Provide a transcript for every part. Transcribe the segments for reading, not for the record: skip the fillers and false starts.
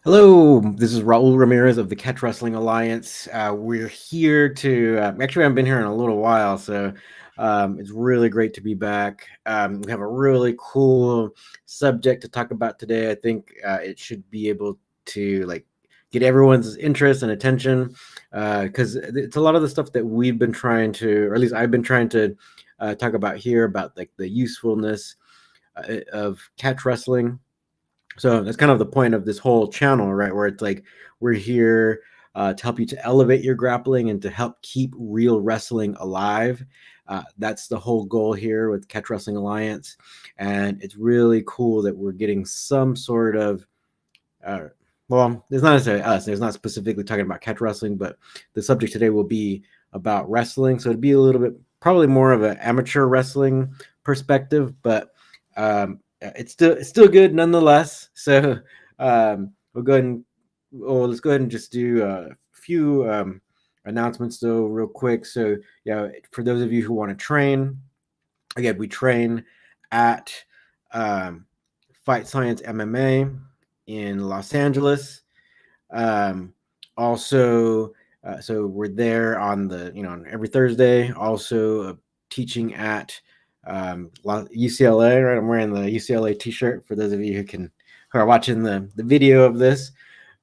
Hello, this is Raul Ramirez of the Catch Wrestling Alliance. We're here to actually, I haven't been here in a little while, so it's really great to be back. We have a really cool subject to talk about today. I think it should be able to get everyone's interest and attention because it's a lot of the stuff that we've been trying to, or at least I've been trying to talk about here about like the usefulness of catch wrestling. So that's kind of the point of this whole channel, right? Where it's like we're here to help you to elevate your grappling and to help keep real wrestling alive. That's the whole goal here with Catch Wrestling Alliance, and it's really cool that we're getting some sort of. Well, it's not necessarily us. It's not specifically talking about catch wrestling, but the subject today will be about wrestling. So it'd be a little bit, probably more of an amateur wrestling perspective, but it's still good nonetheless. So we'll go ahead and let's go ahead and just do a few announcements though, real quick. So yeah, for those of you who want to train, again, we train at Fight Science MMA in Los Angeles. Also, so we're there on every Thursday. Also teaching at UCLA, right? I'm wearing the UCLA t-shirt for those of you who are watching the video of this.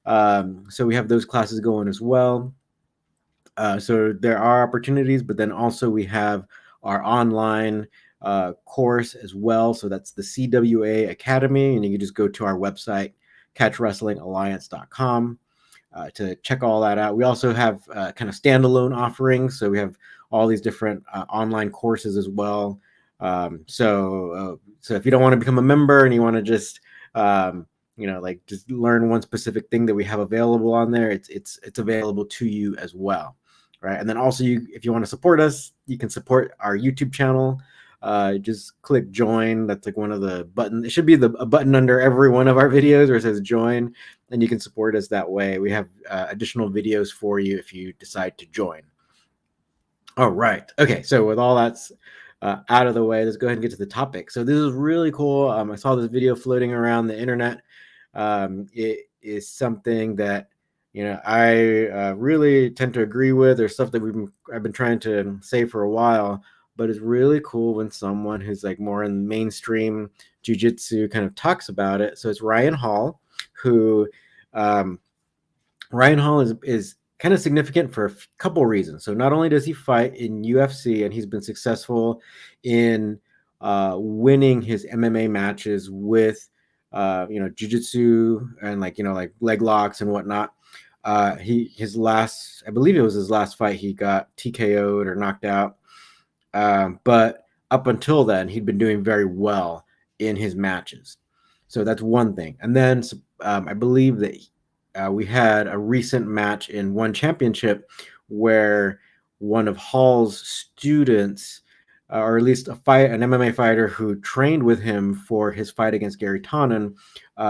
So we have those classes going as well. So there are opportunities, but then also we have our online course as well. So that's the CWA Academy, and you can just go to our website, catchwrestlingalliance.com, to check all that out. We also have kind of standalone offerings. So we have all these different online courses as well. So if you don't want to become a member and you want to just just learn one specific thing that we have available on there, it's available to you as well, right? And then also, if you want to support us, you can support our YouTube channel. Just click join. That's like one of the buttons. It should be a button under every one of our videos where it says join, and you can support us that way. We have additional videos for you if you decide to join. All right. Okay. So with all that's out of the way, let's go ahead and get to the topic. So this is really cool. I saw this video floating around the internet. It is something that I really tend to agree with. There's stuff that I've been trying to say for a while, but it's really cool when someone who's like more in mainstream jiu-jitsu kind of talks about it. So it's Ryan Hall, who Ryan Hall is kind of significant for a couple reasons. So not only does he fight in UFC, and he's been successful in winning his MMA matches with jiu-jitsu and like leg locks and whatnot. I believe it was his last fight, he got TKO'd or knocked out. But up until then, he'd been doing very well in his matches. So that's one thing. And then I believe that we had a recent match in one championship where one of Hall's students, or at least an MMA fighter who trained with him for his fight against Gary Tonin,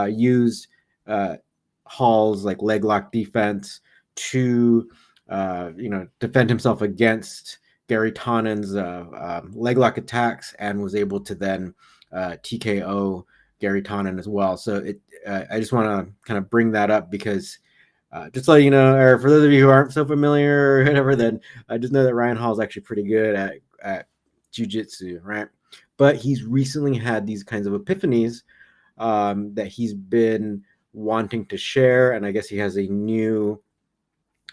used Hall's like leg lock defense to defend himself against Gary Tonin's leg lock attacks, and was able to then TKO Gary Tonin as well. So I just want to kind of bring that up because just so you know, or for those of you who aren't so familiar or whatever, then I just know that Ryan Hall is actually pretty good at jiu-jitsu, right? But he's recently had these kinds of epiphanies that he's been wanting to share, and I guess he has a new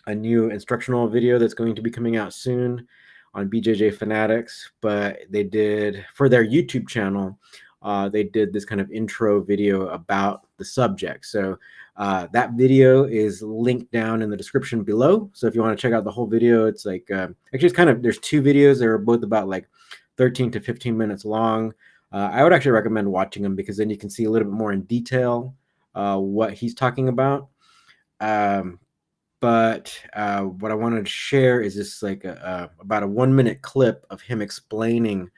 instructional video that's going to be coming out soon on BJJ Fanatics. But they did, for their YouTube channel, they did this kind of intro video about the subject. So that video is linked down in the description below. So if you want to check out the whole video, it's like actually it's there's two videos. They're both about like 13 to 15 minutes long. I would actually recommend watching them because then you can see a little bit more in detail what he's talking about. But what I wanted to share is just like about a 1 minute clip of him explaining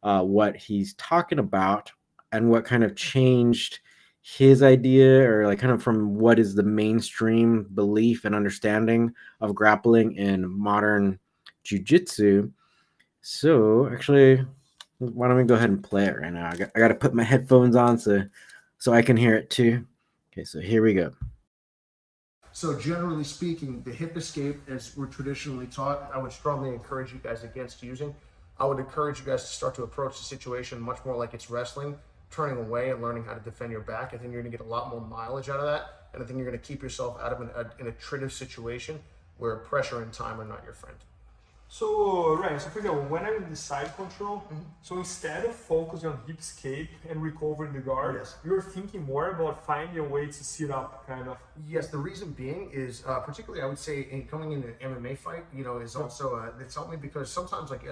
what he's talking about and what kind of changed his idea, or like kind of from what is the mainstream belief and understanding of grappling in modern jiu-jitsu. So actually, why don't we go ahead and play it right now? I got to put my headphones on so I can hear it too. Okay, so here we go. So generally speaking, the hip escape, as we're traditionally taught, I would strongly encourage you guys against using. I would encourage you guys to start to approach the situation much more like it's wrestling, turning away and learning how to defend your back. I think you're going to get a lot more mileage out of that, and I think you're going to keep yourself out of an attritive situation where pressure and time are not your friend. So, Ryan, so for example, when I'm in the side control, so instead of focusing on hip escape and recovering the guard, Yes. you're thinking more about finding a way to sit up, kind of. Yes, the reason being is particularly I would say in coming in an MMA fight, is also it's helped me because sometimes like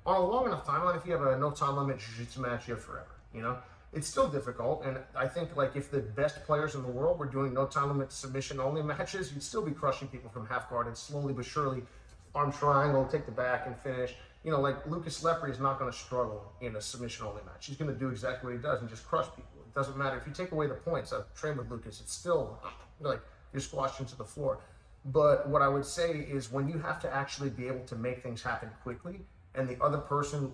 on a long enough timeline, if you have a no time limit jiu-jitsu match, you have forever. It's still difficult, and I think like if the best players in the world were doing no time limit submission only matches, you'd still be crushing people from half guard and slowly but surely arm triangle, take the back and finish. Like Lucas Lepre is not going to struggle in a submission only match. He's going to do exactly what he does and just crush people. It doesn't matter if you take away the points. I've trained with Lucas. It's still like you're squashed into the floor. But what I would say is when you have to actually be able to make things happen quickly, and the other person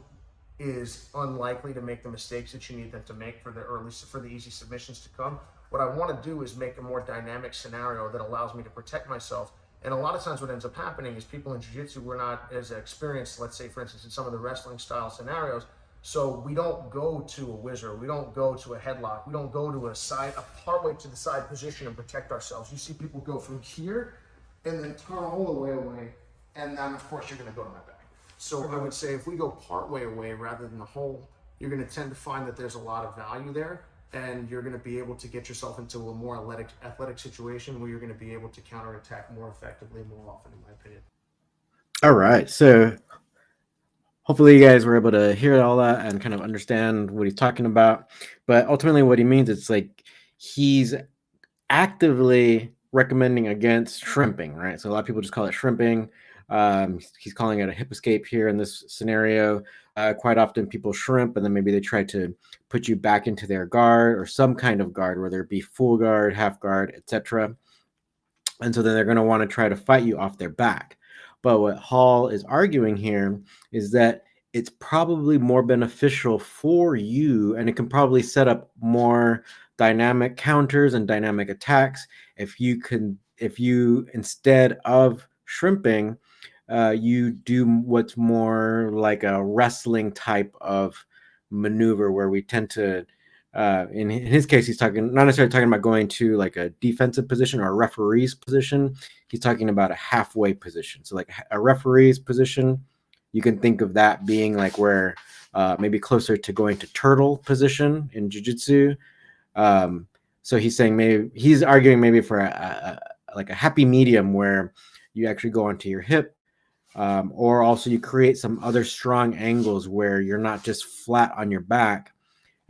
is unlikely to make the mistakes that you need them to make for the easy submissions to come. What I want to do is make a more dynamic scenario that allows me to protect myself. And a lot of times what ends up happening is people in jiu-jitsu, we're not as experienced, let's say, for instance, in some of the wrestling style scenarios. So we don't go to a whizzer. We don't go to a headlock. We don't go to a partway to the side position and protect ourselves. You see people go from here and then turn all the way away. And then, of course, you're going to go to my back. So I would say if we go partway away rather than the whole, you're going to tend to find that there's a lot of value there. And you're going to be able to get yourself into a more athletic situation where you're going to be able to counterattack more effectively, more often, in my opinion. All right. So hopefully you guys were able to hear all that and kind of understand what he's talking about. But ultimately what he means, it's like he's actively recommending against shrimping, right? So a lot of people just call it shrimping. He's calling it a hip escape here in this scenario. Quite often people shrimp and then maybe they try to put you back into their guard or some kind of guard, whether it be full guard, half guard, etc. And so then they're going to want to try to fight you off their back. But what Hall is arguing here is that it's probably more beneficial for you, and it can probably set up more dynamic counters and dynamic attacks if you instead of shrimping, you do what's more like a wrestling type of maneuver where we tend to in his case, he's talking not necessarily talking about going to like a defensive position or a referee's position. He's talking about a halfway position. So like a referee's position, you can think of that being like where maybe closer to going to turtle position in jiu-jitsu. So he's arguing maybe for like a happy medium where you actually go onto your hip, or also you create some other strong angles where you're not just flat on your back.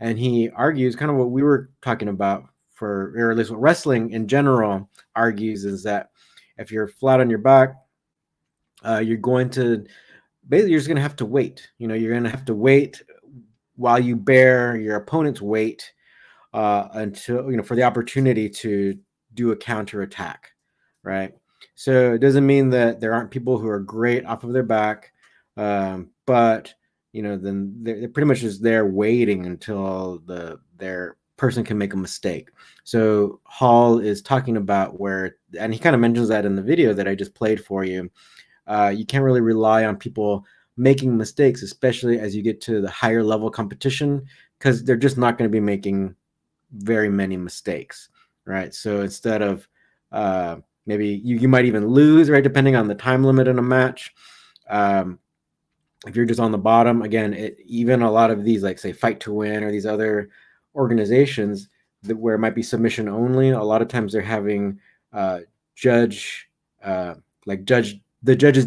And he argues kind of what we were talking about or at least what wrestling in general argues is that if you're flat on your back, you're going to basically you're just going to have to wait. You're going to have to wait while you bear your opponent's weight until for the opportunity to do a counter attack, right? So it doesn't mean that there aren't people who are great off of their back, but then they're pretty much just there waiting until their person can make a mistake. So Hall is talking about and he kind of mentions that in the video that I just played for you. You can't really rely on people making mistakes, especially as you get to the higher level competition, because they're just not going to be making very many mistakes, right? So instead of maybe you might even lose, right, depending on the time limit in a match. If you're just on the bottom, again, even a lot of these, like say Fight to Win or these other organizations where it might be submission only, a lot of times they're having the judges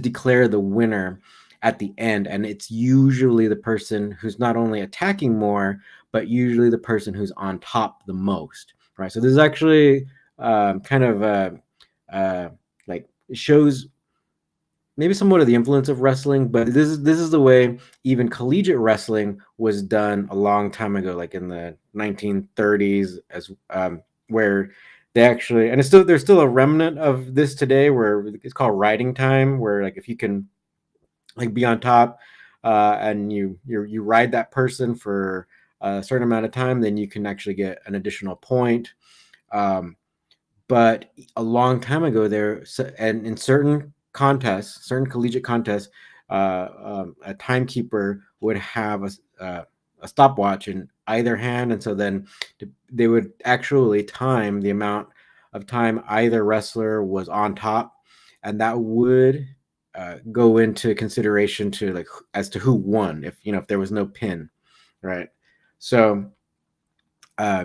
declare the winner at the end, and it's usually the person who's not only attacking more, but usually the person who's on top the most, right? So this is actually kind of like it shows maybe somewhat of the influence of wrestling, but this is the way even collegiate wrestling was done a long time ago, like in the 1930s, as where they actually, and there's still a remnant of this today, where it's called riding time, where like if you can like be on top and you ride that person for a certain amount of time, then you can actually get an additional point. but a long time ago, and in certain contests, certain collegiate contests, a timekeeper would have a stopwatch in either hand, and so then they would actually time the amount of time either wrestler was on top, and that would go into consideration to like as to who won if there was no pin, right? So uh,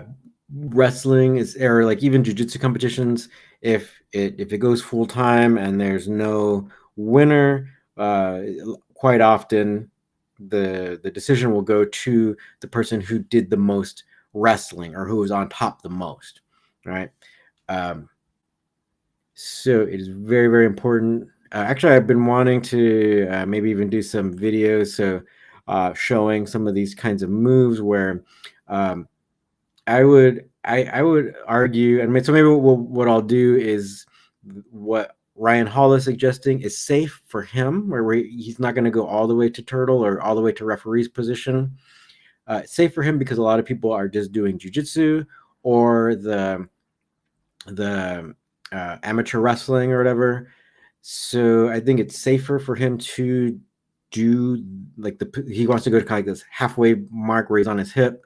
wrestling is, or like even jiu-jitsu competitions, if it goes full time and there's no winner, quite often the decision will go to the person who did the most wrestling or who was on top the most, right? um, so it is very, very important. Actually, I've been wanting to maybe even do some videos, so showing some of these kinds of moves where um, I would argue, and so maybe what I'll do is what Ryan Hall is suggesting is safe for him, where he's not going to go all the way to turtle or all the way to referee's position. It's safe for him because a lot of people are just doing jujitsu or the amateur wrestling or whatever. So I think it's safer for him to do like he wants to go to kind of like this halfway mark where he's on his hip.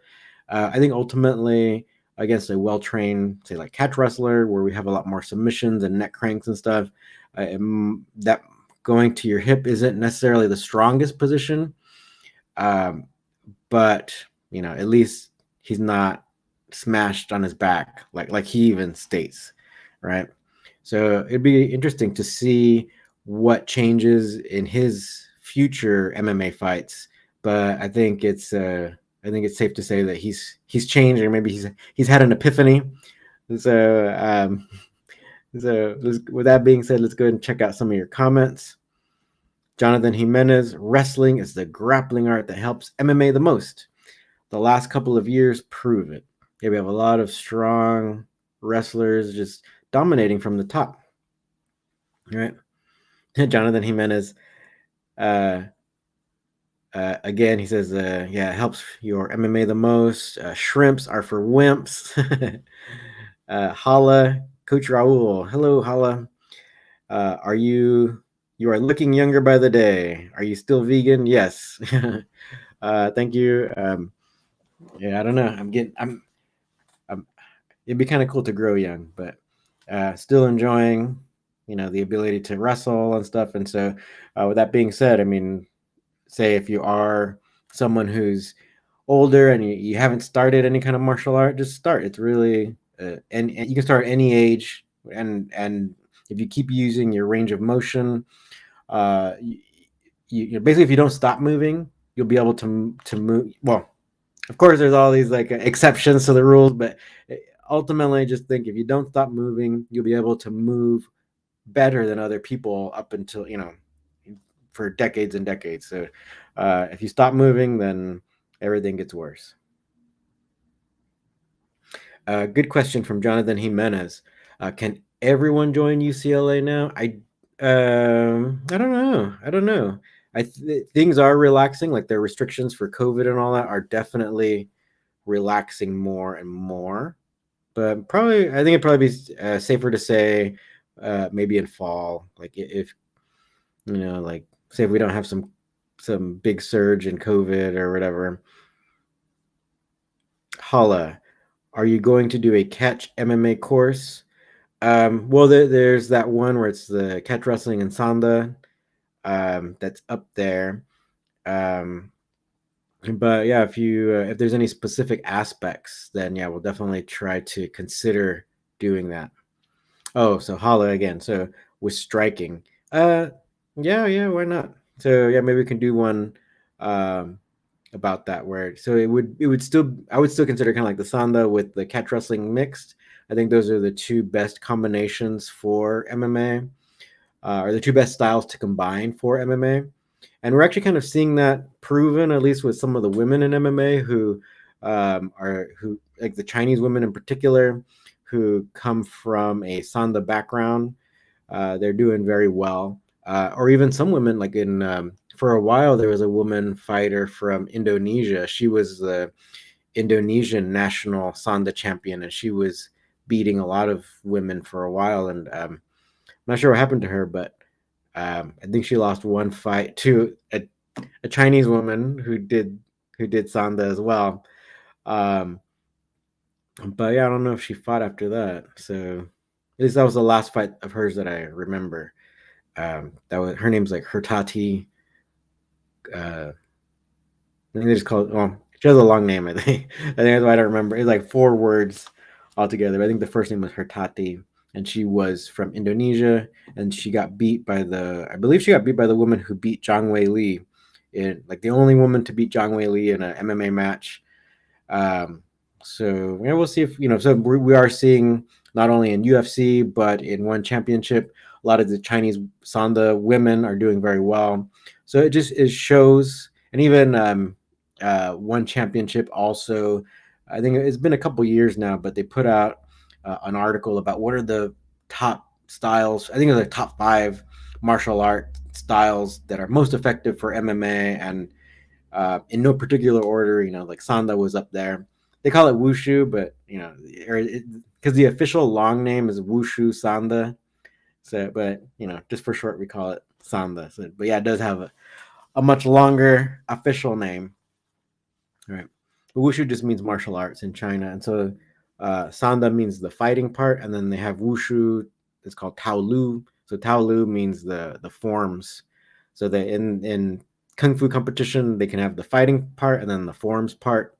I think ultimately against a well-trained, say like catch wrestler, where we have a lot more submissions and neck cranks and stuff, that going to your hip isn't necessarily the strongest position. But at least he's not smashed on his back, like he even states, right? So it'd be interesting to see what changes in his future MMA fights. But I think it's safe to say that he's changed, or maybe he's had an epiphany. So with that being said, let's go ahead and check out some of your comments. Jonathan Jimenez, wrestling is the grappling art that helps MMA the most. The last couple of years prove it. Yeah, we have a lot of strong wrestlers just dominating from the top. All right. Jonathan Jimenez, again, he says, yeah, it helps your MMA the most. Shrimps are for wimps. Hala, Coach Raul. Hello, Hala. You are looking younger by the day. Are you still vegan? Yes. Thank you. Yeah, I don't know. It'd be kind of cool to grow young, but still enjoying, the ability to wrestle and stuff. And so, with that being said, I mean, say if you are someone who's older and you haven't started any kind of martial art, just start. It's really, and you can start at any age, and if you keep using your range of motion, basically if you don't stop moving, you'll be able to move. Well, of course, there's all these like exceptions to the rules, but ultimately, just think if you don't stop moving, you'll be able to move better than other people up until for decades and decades. So if you stop moving, then everything gets worse. Good question from Jonathan Jimenez. Can everyone join UCLA now? I don't know. Things are relaxing, like their restrictions for COVID and all that are definitely relaxing more and more. But I think it'd probably be safer to say maybe in fall, like if like say if we don't have some big surge in COVID or whatever. Hala, are you going to do a catch MMA course? Well, there's that one where it's the catch wrestling and Sanda. That's up there. But yeah, if there's any specific aspects, then yeah, we'll definitely try to consider doing that. Oh, so Hala again. So with striking, yeah, why not? So yeah, maybe we can do one about that. Where so it would still I would still consider kind of like the Sanda with the catch wrestling mixed. I think those are the two best combinations for MMA, or the two best styles to combine for MMA. And we're actually kind of seeing that proven, at least with some of the women in MMA who like the Chinese women in particular, who come from a Sanda background. They're doing very well. Or even some women, like for a while, there was a woman fighter from Indonesia. She was the Indonesian national Sanda champion, and she was beating a lot of women for a while, and I'm not sure what happened to her, but I think she lost one fight to a Chinese woman who did Sanda as well. Um, but yeah, I don't know if she fought after that. So at least that was the last fight of hers that I remember. That was her name's like Hurtati. I think they just call it. Well, she has a long name. I think. I think that's why I don't remember. It's like 4 words altogether. But I think the first name was Hurtati, and she was from Indonesia, and she got beat by I believe she got beat by the woman who beat Zhang Wei Li, in like the only woman to beat Zhang Wei Li in an MMA match. Um, so yeah, we'll see if So we are seeing not only in UFC but in one championship, a lot of the Chinese Sanda women are doing very well. So it shows, and even one championship also. I think it's been a couple years now, but they put out an article about what are the top styles. I think it's the top 5 martial art styles that are most effective for MMA, and in no particular order. Like Sanda was up there. They call it Wushu, but because the official long name is Wushu Sanda. So, but just for short, we call it Sanda. So, but yeah, it does have a much longer official name. All right, but Wushu just means martial arts in China, and so Sanda means the fighting part, and then they have Wushu. It's called Tao Lu. So Tao Lu means the forms. So that in kung fu competition, they can have the fighting part and then the forms part,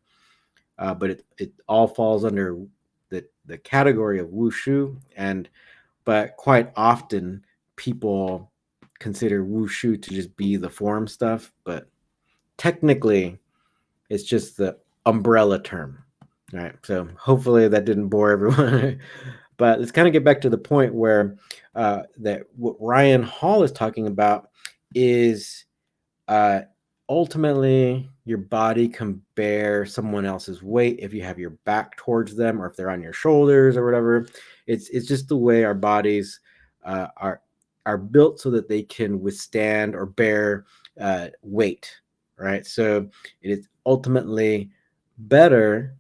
but it all falls under the category of wushu. But quite often people consider wushu to just be the form stuff, but technically it's just the umbrella term. All right, so hopefully that didn't bore everyone. But let's kind of get back to the point where that what Ryan Hall is talking about is uh, ultimately your body can bear someone else's weight if you have your back towards them or if they're on your shoulders or whatever. It's just the way our bodies are built so that they can withstand or bear weight, right? So it is ultimately better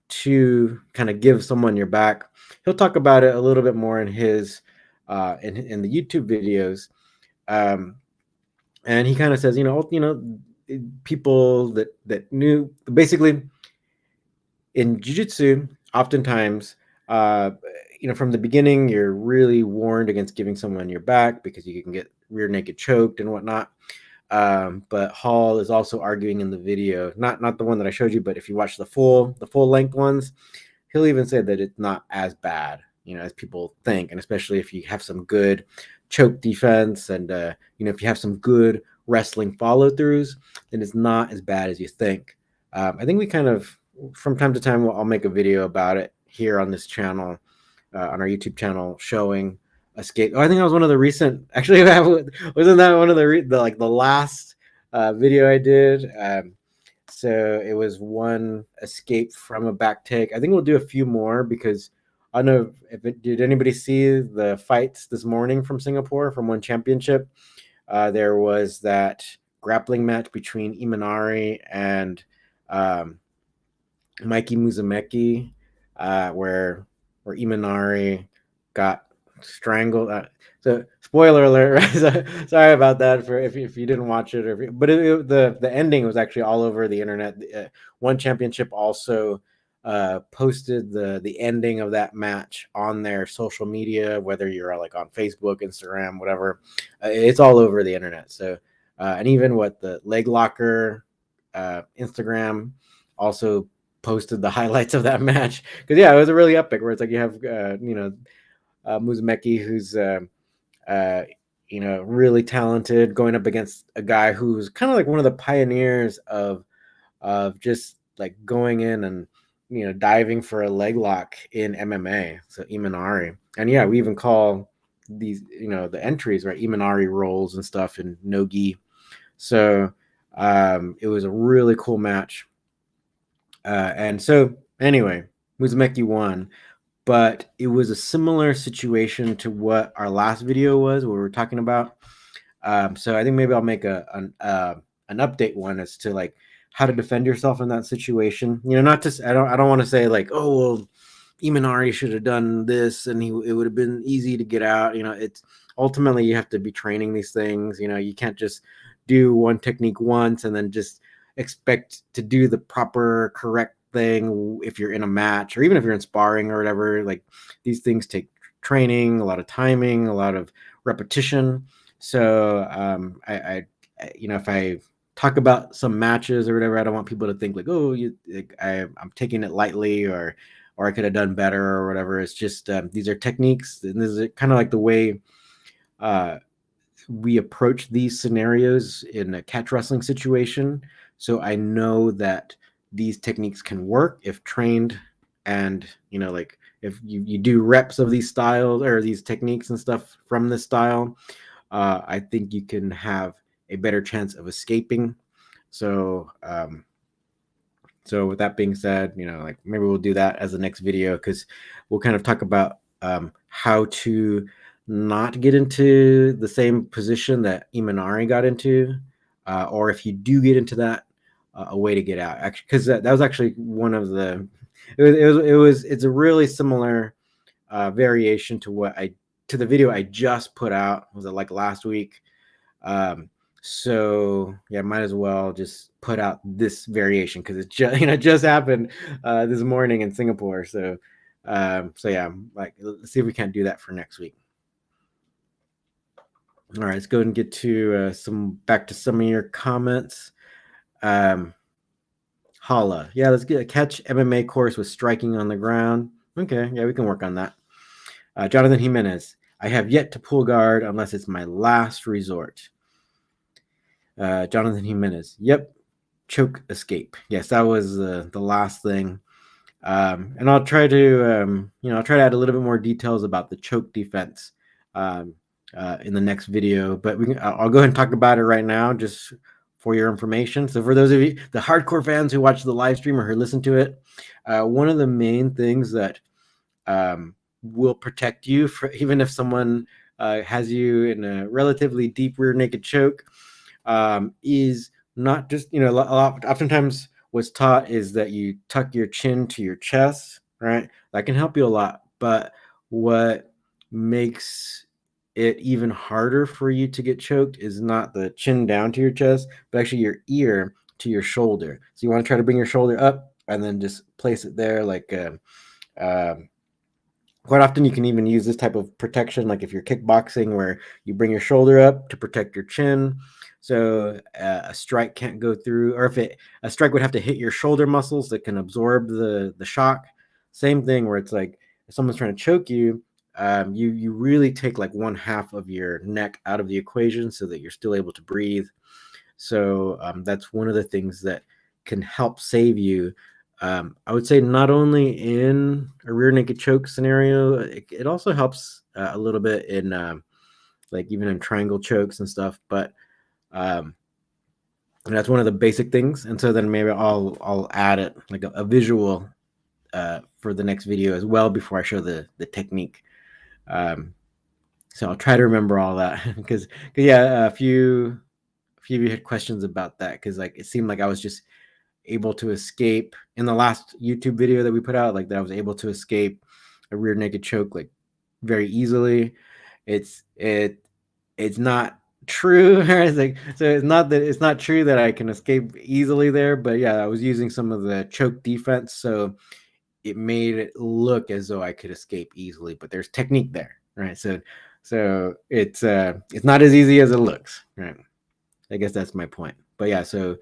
to kind of give someone your back. He'll talk about it a little bit more in his in the YouTube videos. And he kind of says, people that knew basically in jiu-jitsu, oftentimes, from the beginning, you're really warned against giving someone your back because you can get rear naked choked and whatnot. But Hall is also arguing in the video, not the one that I showed you, but if you watch the full length ones, he'll even say that it's not as bad, as people think, and especially if you have some good choke defense and if you have some good wrestling follow-throughs, then it's not as bad as you think. I think we kind of, from time to time, I'll make a video about it here on this channel, on our YouTube channel, showing escape. I think that was one of the recent. Actually, wasn't that one of the last video I did? So it was one escape from a back take. I think we'll do a few more because I don't know did anybody see the fights this morning from Singapore from one championship? There was that grappling match between Imanari and Mikey Musumeci, where Imanari got strangled. So spoiler alert, right? So, sorry about that for if you didn't watch it, but the ending was actually all over the internet. One championship also posted the ending of that match on their social media, whether you're like on Facebook, Instagram, whatever. It's all over the internet. So and even what the leg locker Instagram also posted the highlights of that match, because it was a really epic where it's like you have Musumeci, who's really talented, going up against a guy who's kind of like one of the pioneers of just like going in and diving for a leg lock in MMA. So Imanari, and we even call these the entries, right, Imanari rolls and stuff in no-gi. So it was a really cool match. And so anyway, Musumeci won, but it was a similar situation to what our last video was, what we were talking about. So I think maybe I'll make an update one as to like how to defend yourself in that situation. Not just I don't want to say like, oh well, Imanari should have done this, and it would have been easy to get out. It's ultimately you have to be training these things. You can't just do one technique once and then just expect to do the proper correct thing if you're in a match or even if you're in sparring or whatever. Like these things take training, a lot of timing, a lot of repetition. So if I talk about some matches or whatever, I don't want people to think like, oh, I'm taking it lightly or I could have done better or whatever. It's just these are techniques, and this is kind of like the way we approach these scenarios in a catch wrestling situation. So I know that these techniques can work if trained, and like if you do reps of these styles or these techniques and stuff from this style, I think you can have a better chance of escaping. So so with that being said, like maybe we'll do that as the next video, because we'll kind of talk about how to not get into the same position that Imanari got into, or if you do get into that, a way to get out. Actually, because that was actually one of the. It's a really similar variation to the video I just put out. Was it like last week? So yeah, might as well just put out this variation because it just happened this morning in Singapore. So yeah, like let's see if we can't do that for next week. All right, let's go and get to back to some of your comments. Holla, yeah, let's get a catch MMA course with striking on the ground. Okay, yeah, we can work on that. Jonathan Jimenez, I have yet to pull guard unless it's my last resort. Jonathan Jimenez, yep, choke escape. Yes, that was the last thing. And I'll try to I'll try to add a little bit more details about the choke defense in the next video. But I'll go ahead and talk about it right now, just for your information. So for those of you, the hardcore fans who watch the live stream or who listen to it, one of the main things that will protect you, even if someone has you in a relatively deep rear naked choke, is not just, oftentimes what's taught is that you tuck your chin to your chest, right? That can help you a lot. But what makes it even harder for you to get choked is not the chin down to your chest, but actually your ear to your shoulder. So you want to try to bring your shoulder up and then just place it there like quite often you can even use this type of protection, like if you're kickboxing, where you bring your shoulder up to protect your chin, so a strike can't go through, or if a strike would have to hit your shoulder muscles that can absorb the shock. Same thing where it's like if someone's trying to choke you, you really take like 1/2 of your neck out of the equation so that you're still able to breathe. So that's one of the things that can help save you. I would say not only in a rear naked choke scenario, it also helps a little bit in like even in triangle chokes and stuff. But that's one of the basic things. And so then maybe I'll add it like a visual for the next video as well before I show the technique. So I'll try to remember all that because yeah, a few of you had questions about that because like it seemed like I was just able to escape in the last YouTube video that we put out, like that I was able to escape a rear naked choke like very easily. It's not true. It's like, so it's not true that I can escape easily there, but yeah, I was using some of the choke defense, so it made it look as though I could escape easily, but there's technique there, right? So it's not as easy as it looks, right? I guess that's my point. But yeah, so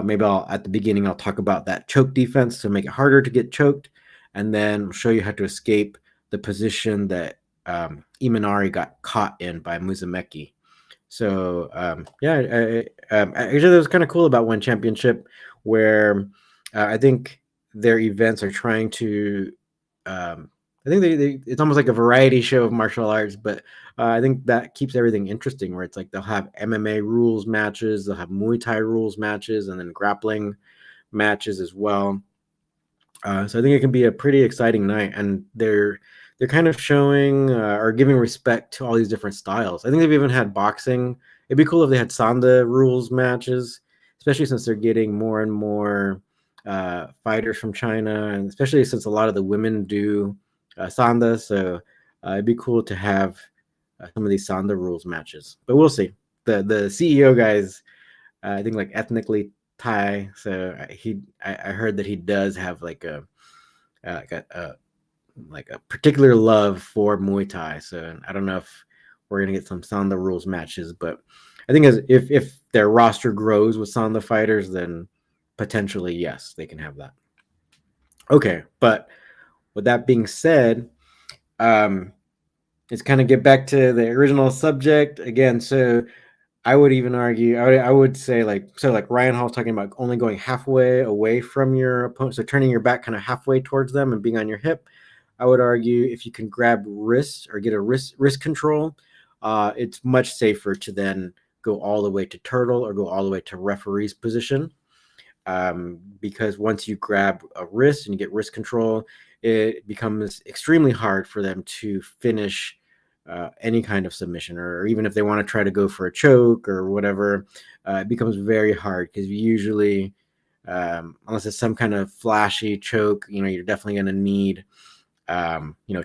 maybe at the beginning I'll talk about that choke defense to make it harder to get choked, and then I'll show you how to escape the position that Imanari got caught in by Muzumeki. So yeah, actually that was kind of cool about One Championship, where I think their events are trying to. I think it's almost like a variety show of martial arts, but I think that keeps everything interesting. Where it's like they'll have MMA rules matches, they'll have Muay Thai rules matches, and then grappling matches as well. So I think it can be a pretty exciting night, and they're kind of showing or giving respect to all these different styles. I think they've even had boxing. It'd be cool if they had Sanda rules matches, especially since they're getting more and more fighters from China, and especially since a lot of the women do Sanda. So it'd be cool to have some of these Sanda rules matches. But we'll see. The CEO guy's I think like ethnically Thai, so I heard that he does have like like a particular love for Muay Thai. So I don't know if we're gonna get some Sanda rules matches, but I think if their roster grows with Sanda fighters, then potentially yes, they can have that. Okay, but with that being said, um, let's kind of get back to the original subject again. So I would even argue, I would say like Ryan Hall's talking about only going halfway away from your opponent, so turning your back kind of halfway towards them and being on your hip. I would argue if you can grab wrists or get a wrist control, it's much safer to then go all the way to turtle or go all the way to referee's position. Because once you grab a wrist and you get wrist control, it becomes extremely hard for them to finish any kind of submission, or even if they want to try to go for a choke or whatever, it becomes very hard because usually, unless it's some kind of flashy choke, you're definitely going to need,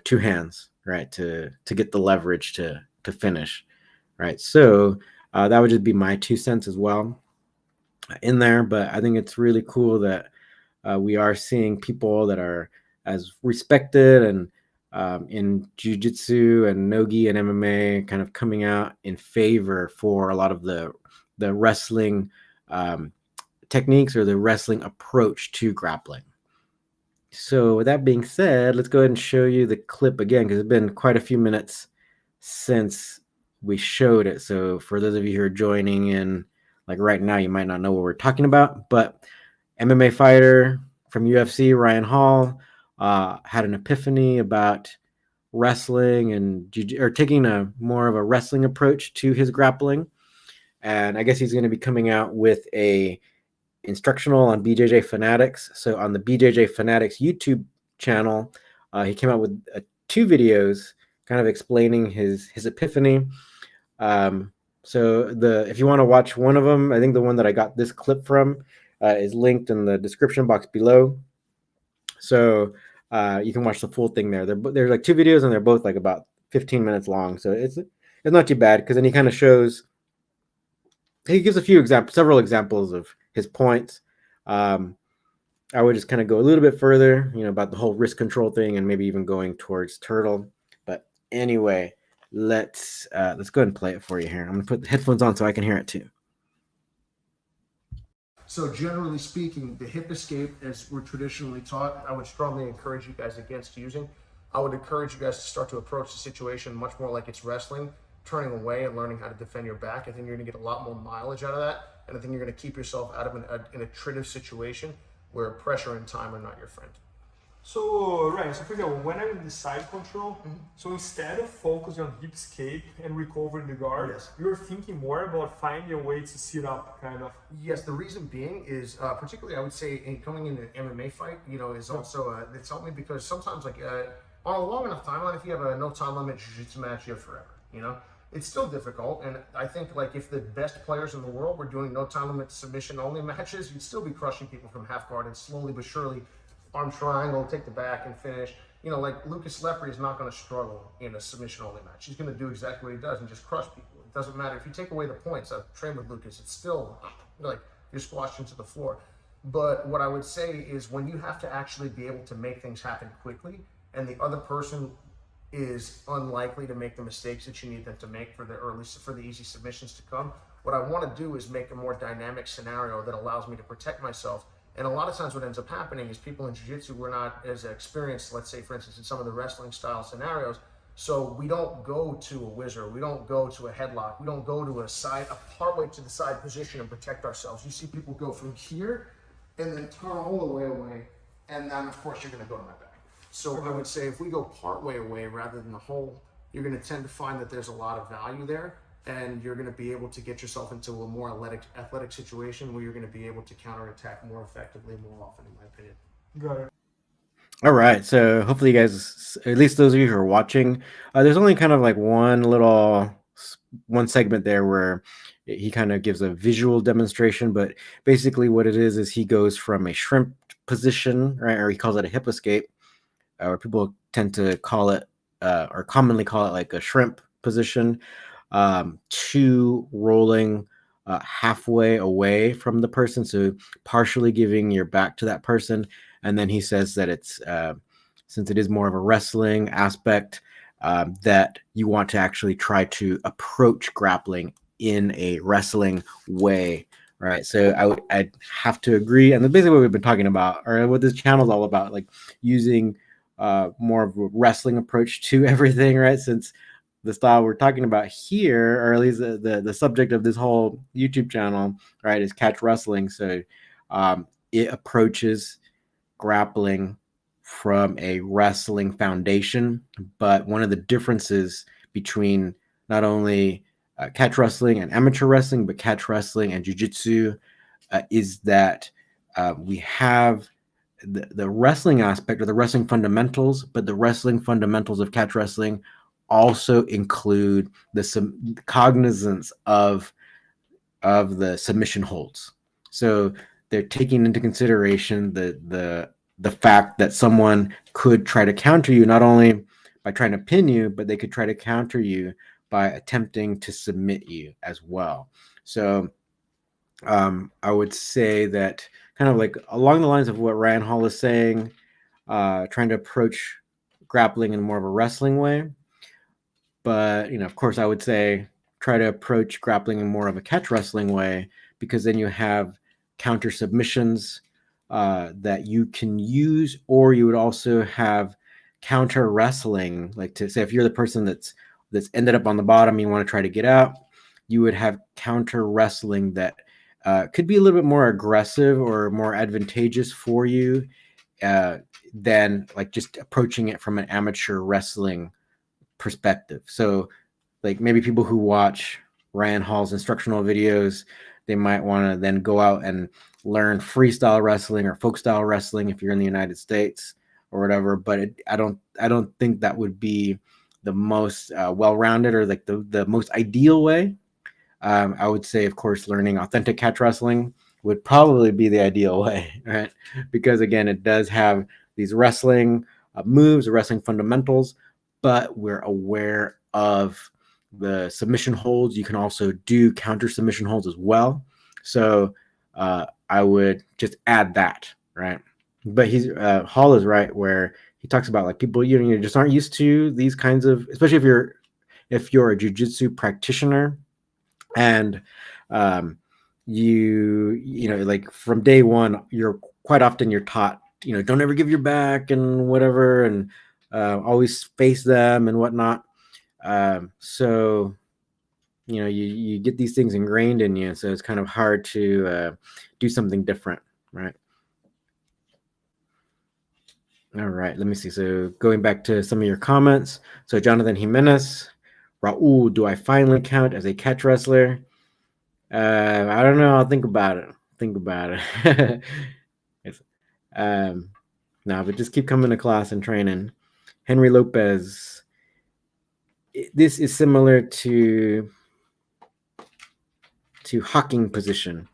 two hands, right, to get the leverage to finish, right? So that would just be my 2 cents as well in there. But I think it's really cool that we are seeing people that are as respected and in jiu-jitsu and nogi and MMA kind of coming out in favor for a lot of the wrestling techniques or the wrestling approach to grappling. So with that being said, let's go ahead and show you the clip again, because it's been quite a few minutes since we showed it. So for those of you who are joining in, like right now, you might not know what we're talking about, but MMA fighter from UFC, Ryan Hall, had an epiphany about wrestling and taking a more of a wrestling approach to his grappling. And I guess he's going to be coming out with a instructional on BJJ Fanatics. So on the BJJ Fanatics YouTube channel, he came out with 2 videos kind of explaining his epiphany. So if you want to watch one of them, I think the one that I got this clip from is linked in the description box below. So you can watch the full thing there. There's like 2 videos and they're both like about 15 minutes long. So it's not too bad, because then he kind of shows, he gives several examples of his points. I would just kind of go a little bit further, about the whole wrist control thing and maybe even going towards turtle. But anyway, let's go ahead and play it for you here. I'm gonna put the headphones on so I can hear it too. So generally speaking, the hip escape, as we're traditionally taught, I would strongly encourage you guys against using. I would encourage you guys to start to approach the situation much more like it's wrestling, turning away and learning how to defend your back. I think you're going to get a lot more mileage out of that, and I think you're going to keep yourself out of an attritive situation where pressure and time are not your friend. So, Ryan, so for example, when I'm in the side control, so instead of focusing on hip escape and recovering the guard, Yes. you're thinking more about finding a way to sit up, kind of. Yes, the reason being is particularly I would say in coming in an MMA fight, is also it's helped me because sometimes like on a long enough timeline, if you have a no time limit jiu-jitsu match, you have forever. It's still difficult, and I think like if the best players in the world were doing no time limit submission only matches, you'd still be crushing people from half guard and slowly but surely arm triangle, take the back and finish. Like Lucas Lepre is not going to struggle in a submission only match. He's going to do exactly what he does and just crush people. It doesn't matter if you take away the points. I've trained with Lucas. It's still like you're squashed into the floor. But what I would say is when you have to actually be able to make things happen quickly, and the other person is unlikely to make the mistakes that you need them to make for the easy submissions to come, what I want to do is make a more dynamic scenario that allows me to protect myself. And a lot of times what ends up happening is people in jiu-jitsu, we're not as experienced, let's say, for instance, in some of the wrestling style scenarios. So we don't go to a whizzer. We don't go to a headlock. We don't go to a partway to the side position and protect ourselves. You see people go from here and then turn all the way away. And then, of course, you're going to go to my back. So I would say if we go partway away rather than the whole, you're going to tend to find that there's a lot of value there. And you're going to be able to get yourself into a more athletic situation where you're going to be able to counterattack more effectively, more often, in my opinion. Got it. All right, so hopefully you guys, at least those of you who are watching, there's only kind of like one segment there where he kind of gives a visual demonstration, but basically what it is he goes from a shrimp position, right? Or he calls it a hip escape, or people tend to call it, or commonly call it like a shrimp position, to rolling halfway away from the person, so partially giving your back to that person. And then he says that it's since it is more of a wrestling aspect, that you want to actually try to approach grappling in a wrestling way, right? So I'd have to agree, and that's basically what we've been talking about, or what this channel is all about, like using more of a wrestling approach to everything, right? Since the style we're talking about here, or at least the subject of this whole YouTube channel, right, is catch wrestling. So it approaches grappling from a wrestling foundation. But one of the differences between not only catch wrestling and amateur wrestling, but catch wrestling and jiu-jitsu, is that we have the wrestling aspect, or the wrestling fundamentals, but the wrestling fundamentals of catch wrestling also include the cognizance of the submission holds. So they're taking into consideration the fact that someone could try to counter you, not only by trying to pin you, but they could try to counter you by attempting to submit you as well. So I would say that, kind of like along the lines of what Ryan Hall is saying, trying to approach grappling in more of a wrestling way. But, of course, I would say try to approach grappling in more of a catch wrestling way, because then you have counter submissions that you can use, or you would also have counter wrestling, like, to say if you're the person that's ended up on the bottom, you want to try to get out, you would have counter wrestling that could be a little bit more aggressive or more advantageous for you than like just approaching it from an amateur wrestling perspective. So like maybe people who watch Ryan Hall's instructional videos, they might want to then go out and learn freestyle wrestling or folk style wrestling if you're in the United States or whatever. But I don't think that would be the most well-rounded, or like the most ideal way. I would say, of course, learning authentic catch wrestling would probably be the ideal way, right? Because again, it does have these wrestling moves, wrestling fundamentals, but we're aware of the submission holds. You can also do counter submission holds as well. So I would just add that, right? But Hall is right where he talks about like people just aren't used to these kinds of, especially if you're a jiu-jitsu practitioner, and like from day one, you're taught, don't ever give your back and whatever, and always face them and whatnot. So you get these things ingrained in you, so it's kind of hard to do something different, right? All right, let me see. So going back to some of your comments. So Jonathan Jimenez, Raul, do I finally count as a catch wrestler? I don't know. I'll think about it. No, but just keep coming to class and training. Henry Lopez. This is similar to hocking position.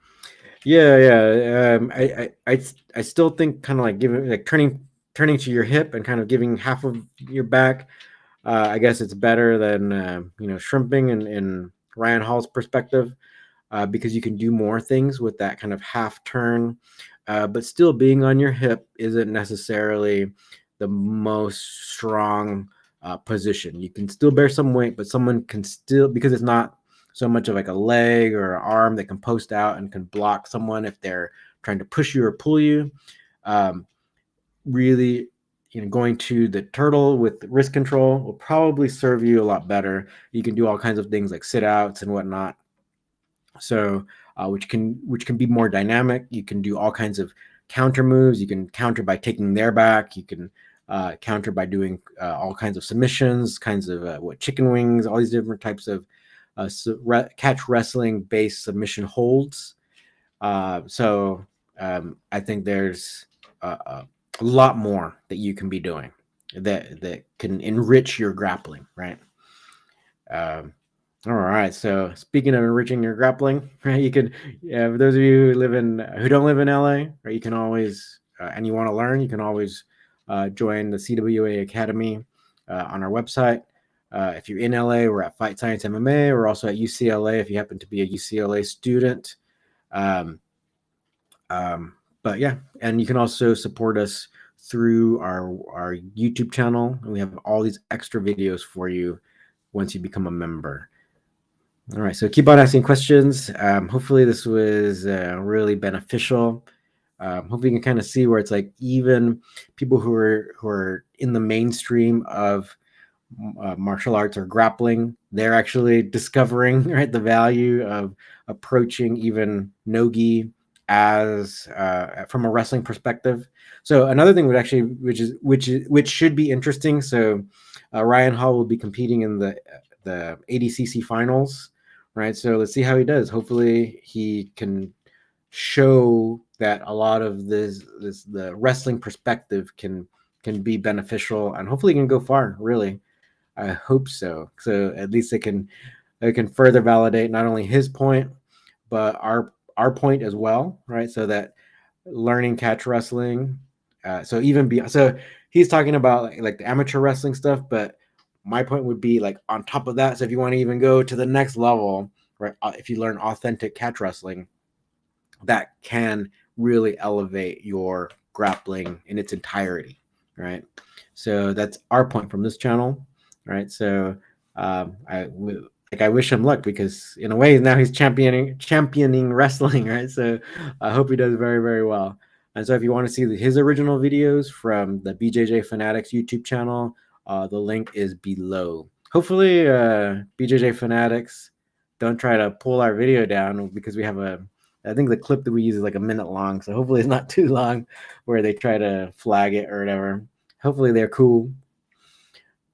Yeah. I still think kind of like giving, like turning to your hip and kind of giving half of your back. I guess it's better than shrimping in Ryan Hall's perspective. Because you can do more things with that kind of half turn, but still being on your hip isn't necessarily the most strong position. You can still bear some weight, but someone can still, because it's not so much of like a leg or an arm that can post out and can block someone if they're trying to push you or pull you. Really, going to the turtle with wrist control will probably serve you a lot better. You can do all kinds of things like sit outs and whatnot. So which can be more dynamic. You can do all kinds of counter moves. You can counter by taking their back. You can counter by doing all kinds of submissions, kinds of chicken wings, all these different types of catch wrestling based submission holds. So I think there's a lot more that you can be doing that can enrich your grappling, right? All right. So speaking of enriching your grappling, right, you can, for those of you who don't live in LA, right, you can always and you want to learn, you can always join the CWA Academy on our website. If you're in LA, we're at Fight Science MMA. We're also at UCLA if you happen to be a UCLA student. Um, but yeah, and you can also support us through our YouTube channel, and we have all these extra videos for you once you become a member. All right, so keep on asking questions. Hopefully, this was really beneficial. Hopefully, you can kind of see where it's like even people who are in the mainstream of martial arts or grappling, they're actually discovering right the value of approaching even no-gi as from a wrestling perspective. So another thing which should be interesting. So Ryan Hall will be competing in the ADCC finals, right? So let's see how he does. Hopefully he can show that a lot of this the wrestling perspective can be beneficial, and hopefully he can go far. Really, I hope so. So at least it can further validate not only his point, but our point as well, right? So that learning catch wrestling. So he's talking about like the amateur wrestling stuff, but my point would be like on top of that. So if you want to even go to the next level, right? If you learn authentic catch wrestling, that can really elevate your grappling in its entirety, right? So that's our point from this channel, right? So I wish him luck because in a way now he's championing wrestling, right? So I hope he does very very well. And so if you want to see his original videos from the BJJ Fanatics YouTube channel, the link is below. Hopefully, BJJ Fanatics don't try to pull our video down because we have I think the clip that we use is like a minute long, so hopefully it's not too long where they try to flag it or whatever. Hopefully they're cool.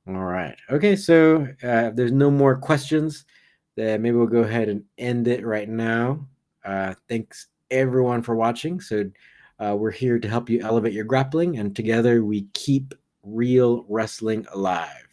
All right. Okay, so if there's no more questions, then maybe we'll go ahead and end it right now. Thanks everyone for watching. So we're here to help you elevate your grappling, and together we keep real wrestling alive.